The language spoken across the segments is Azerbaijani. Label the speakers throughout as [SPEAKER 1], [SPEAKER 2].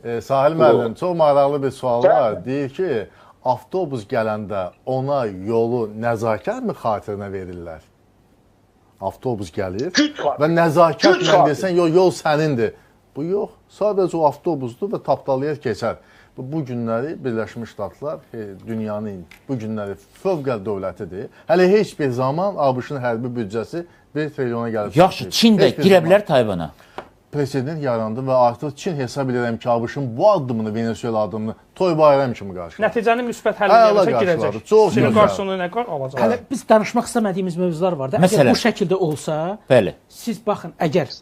[SPEAKER 1] Sahil müəllim, çox maraqlı bir sual var. Deyir ki, avtobus gələndə ona yolu nəzakətmi xatirinə verirlər? Avtobus gəlir və nəzakətlə desən, yol sənindir. Bu yox, sadəcə o avtobusdur və tapdalayır keçər. Bu günləri Birləşmiş Ştatlar dünyanın bu günləri fövqəladə dövlətidir. Hələ heç bir zaman ABŞ-ın hərbi büdcəsi 1 trilyona gəlib.
[SPEAKER 2] Yaxşı, Çin də girə bilər Tayvana.
[SPEAKER 1] Prezident yarandı və artıq Çin hesab edirəm ki, ABŞ-ın bu addımını, Venezuela addımını toy bayram kimi qarşıladı.
[SPEAKER 3] Nəticənin müsbət həlli gəlirsə girəcək. Çinin qarşısını nə alacaq?
[SPEAKER 4] Hələ biz danışmaq istəmədiyimiz mövzular var da.
[SPEAKER 2] Məsələn,
[SPEAKER 4] əgər bu şəkildə olsa,
[SPEAKER 2] bəli.
[SPEAKER 4] Siz baxın, əgər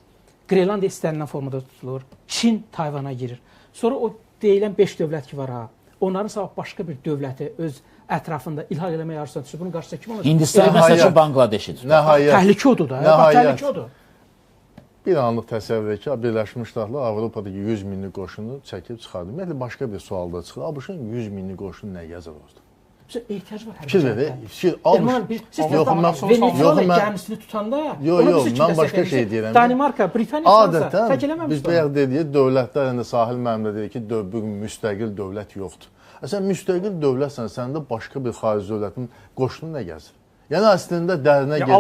[SPEAKER 4] Qreylandiya istənilən formada tutulur, Çin Tayvana girir. Sonra o deyilən 5 dövlət ki var ha, onların sabah başqa bir dövləti öz ətrafında ilhaq eləməyə arzusu düşür. Bunun qarşısında kim olacaq?
[SPEAKER 2] Hindistan məsələn Bangladeşidir.
[SPEAKER 4] Təhlükə odur da. Təhlükə odur.
[SPEAKER 1] Bir anlıq təsəvvür ki, Birləşmiş Ştatlar Avropadakı 100 minlik qoşunu çəkib çıxardı. Ümumiyyətlə, başqa bir sual da çıxır. ABŞ-ın 100 minlik qoşunu nə yazır orada?
[SPEAKER 4] Ehtiyac var.
[SPEAKER 1] Fikir verir.
[SPEAKER 4] Venezuela gəmisini tutanda...
[SPEAKER 1] Yox, mən başqa şey deyirəm.
[SPEAKER 4] Danimarka, Britaniya, Fransa tək eləməmişdir.
[SPEAKER 1] Biz bayaq dedik, dövlətlər, Sahil müəllimdə deyir ki, bugün müstəqil dövlət yoxdur. Sən müstəqil dövlətsən, səndə başqa bir xarici dövlətin qoşunu nə gəzir? Yəni, əslində dərinə getsə,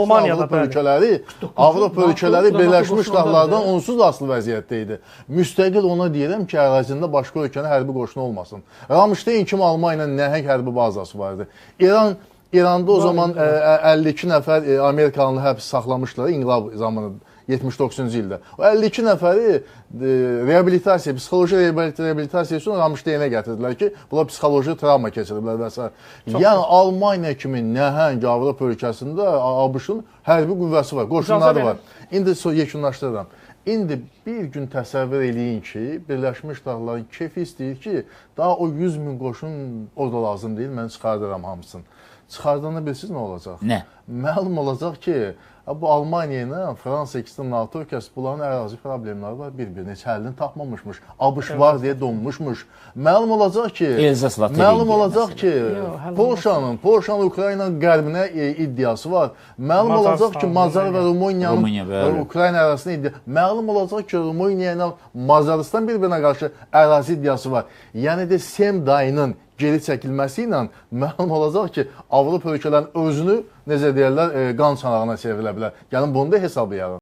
[SPEAKER 1] Avropa ölkələri Birləşmiş Ştatlardan onsuz da asılı vəziyyətdə idi. Müstəqil ona deyirəm ki, ərazində başqa ölkənin hərbi qoşunu olmasın. Ramşteyn kimi Almaniyanın nəhəng hərbi bazası vardı. İranda o zaman 52 nəfər Amerikanlı həbs saxlamışlar, İnqilab zamanı 79-cu ildə. O 52 nəfəri reabilitasiya, psixoloji reabilitasiya üçün Ramşteynə gətirdilər ki, bunlar psixoloji travma keçiriblər və s. Yəni, Almaniya kimi nəhəng Avropa ölkəsində ABŞ-ın hərbi qüvvəsi var, qoşunları var. İndi yekunlaşdırıram. İndi bir gün təsəvvür eləyin ki, Birləşmiş Ştatların kefi istəyir ki, daha o 100 min qoşun orada lazım deyil, mən çıxardıram hamısını. Çıxardığında bilirsiniz nə olacaq?
[SPEAKER 2] Nə?
[SPEAKER 1] Məlum olacaq ki, bu Almaniya ilə Fransa ikisinin NATO ölkəsi bunların ərazi problemləri var, bir-birini heç həllini tapmamışmış. ABŞ var deyə donmuşmuş. Məlum olacaq ki, Polşanın Ukrayna qərbinə iddiası var. Məlum olacaq ki, Macar və Rumıniyanın Ukrayna arasında iddiası. Məlum olacaq ki, Rumıniya ilə Macaristan bir-birinə qarşı ərazi iddiası var. Yəni də Sem dayının geri çəkilməsi ilə məlum olacaq ki, Avropa ölkələrin özünü, necə deyərlər, qan çanağına çevrilə bilər. Gəlin bunu da hesablayalım.